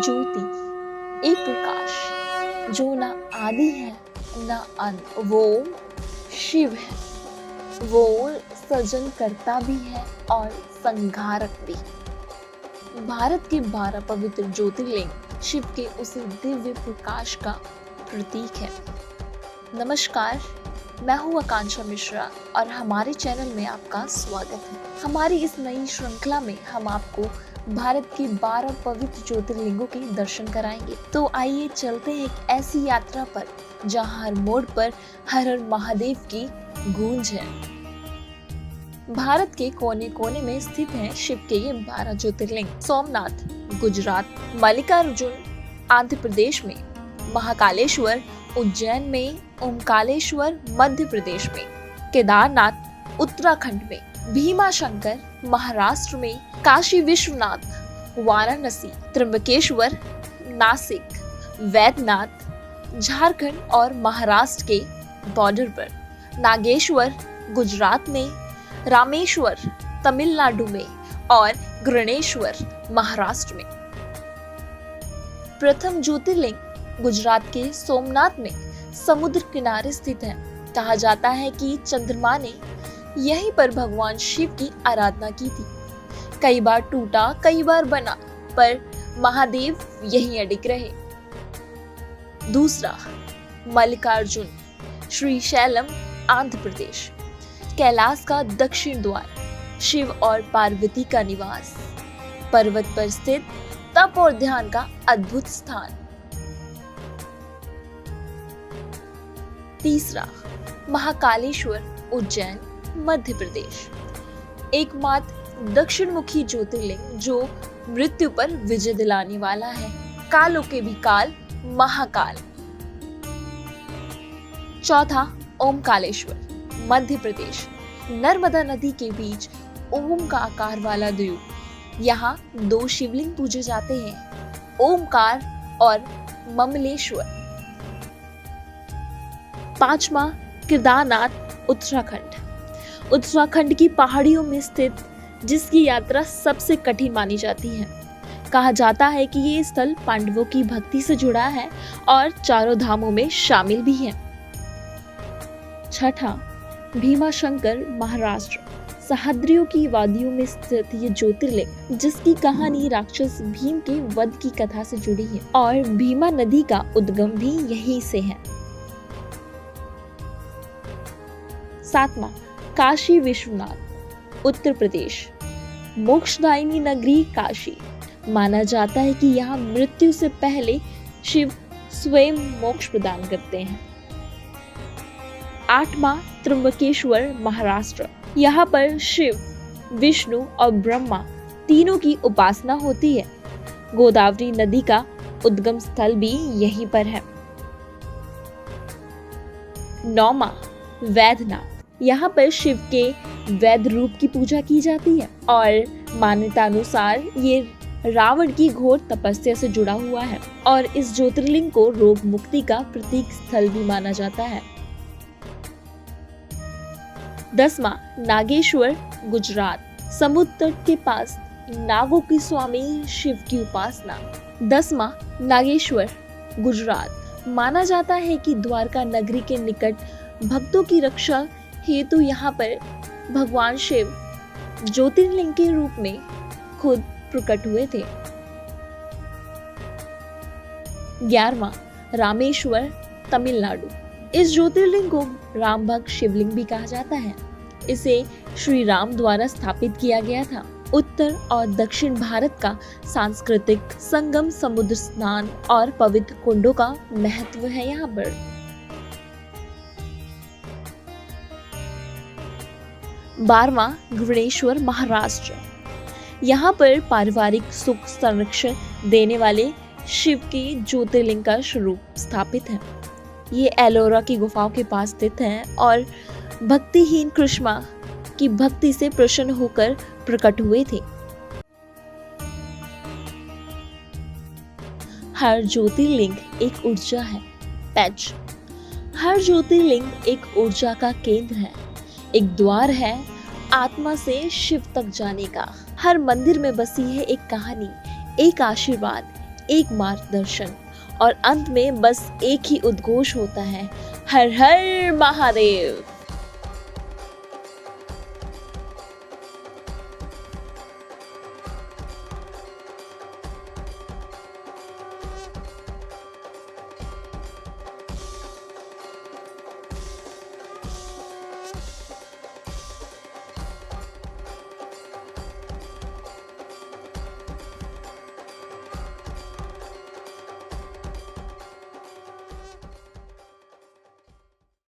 ज्योति, एक प्रकाश जो ना आदि है ना अंत, वो शिव है। वो सृजन करता भी है और संहारक भी। भारत के 12 पवित्र ज्योतिर्लिंग शिव के उसी दिव्य प्रकाश का प्रतीक है। नमस्कार, मैं हूँ आकांक्षा मिश्रा और हमारे चैनल में आपका स्वागत है। हमारी इस नई श्रृंखला में हम आपको भारत के 12 पवित्र ज्योतिर्लिंगों के दर्शन कराएंगे। तो आइए चलते हैं एक ऐसी यात्रा पर जहाँ हर मोड़ पर हर हर महादेव की गूंज है। भारत के कोने कोने में स्थित हैं शिव के ये 12 ज्योतिर्लिंग। सोमनाथ गुजरात, मल्लिकार्जुन आंध्र प्रदेश में, महाकालेश्वर उज्जैन में, ओमकारेश्वर मध्य प्रदेश में, केदारनाथ उत्तराखंड में, भीमाशंकर महाराष्ट्र में, काशी विश्वनाथ वाराणसी, त्र्यंबकेश्वर नासिक, वैद्यनाथ झारखंड और महाराष्ट्र के बॉर्डर पर, नागेश्वर गुजरात में, रामेश्वर तमिलनाडु में और गणेश्वर महाराष्ट्र में। प्रथम ज्योतिर्लिंग गुजरात के सोमनाथ में समुद्र किनारे स्थित है। कहा जाता है कि चंद्रमा ने यहीं पर भगवान शिव की आराधना की थी। कई बार टूटा, कई बार बना, पर महादेव यहीं अडिग रहे। दूसरा, मल्लिकार्जुन श्रीशैलम आंध्र प्रदेश, कैलाश का दक्षिण द्वार, शिव और पार्वती का निवास, पर्वत पर स्थित तप और ध्यान का अद्भुत स्थान। तीसरा, महाकालेश्वर उज्जैन मध्य प्रदेश, एकमात्र दक्षिण मुखी ज्योतिर्लिंग जो मृत्यु पर विजय दिलाने वाला है। कालों के भी काल, महाकाल। चौथा, ओमकारेश्वर मध्य प्रदेश, नर्मदा नदी के बीच ओम का आकार वाला द्वीप। यहाँ 2 शिवलिंग पूजे जाते हैं, ओमकार और ममलेश्वर। पांचवा, केदारनाथ उत्तराखंड, उत्तराखंड की पहाड़ियों में स्थित, जिसकी यात्रा सबसे कठिन मानी जाती है। कहा जाता है कि ये स्थल पांडवों की भक्ति से जुड़ा है और चारों धामों में शामिल भी है। छठा, भीमाशंकर महाराष्ट्र, सह्याद्रियों की वादियों में स्थित ये ज्योतिर्लिंग, जिसकी कहानी राक्षस भीम के वध की कथा से जुड़ी है और भीमा नदी का उद्गम भी यहीं से है। सातवां, काशी विश्वनाथ उत्तर प्रदेश, मोक्षदायिनी नगरी काशी। माना जाता है कि यहाँ मृत्यु से पहले शिव स्वयं मोक्ष प्रदान करते हैं। आठवां, त्र्यंबकेश्वर महाराष्ट्र, यहाँ पर शिव, विष्णु और ब्रह्मा तीनों की उपासना होती है। गोदावरी नदी का उद्गम स्थल भी यहीं पर है। नौवां, वैद्यनाथ, यहाँ पर शिव के वैद्य रूप की पूजा की जाती है और मान्यता अनुसार ये रावण की घोर तपस्या से जुड़ा हुआ है और इस ज्योतिर्लिंग को रोग मुक्ति का प्रतीक स्थल भी माना जाता है। 10वां, नागेश्वर गुजरात, समुद्र तट के पास नागों की स्वामी शिव की उपासना। 10वां, नागेश्वर गुजरात, माना जाता है कि द्वारका नगरी के निकट भक्तों की रक्षा हेतु यहाँ पर भगवान शिव ज्योतिर्लिंग के रूप में खुद प्रकट हुए थे। 11वां, रामेश्वर तमिलनाडु, इस ज्योतिर्लिंग को राम भक्त शिवलिंग भी कहा जाता है। इसे श्री राम द्वारा स्थापित किया गया था। उत्तर और दक्षिण भारत का सांस्कृतिक संगम, समुद्र स्नान और पवित्र कुंडों का महत्व है यहाँ पर। 12वां, गणेश्वर महाराष्ट्र, यहाँ पर पारिवारिक सुख संरक्षण देने वाले शिव के ज्योतिर्लिंग का स्वरूप स्थापित है। ये एलोरा की गुफाओं के पास स्थित है और भक्तिहीन कृष्णा की भक्ति से प्रसन्न होकर प्रकट हुए थे। हर ज्योतिर्लिंग एक ऊर्जा है। पैच, हर ज्योतिर्लिंग एक ऊर्जा का केंद्र है, एक द्वार है आत्मा से शिव तक जाने का। हर मंदिर में बसी है एक कहानी, एक आशीर्वाद, एक मार्गदर्शन, और अंत में बस एक ही उद्घोष होता है, हर हर महादेव।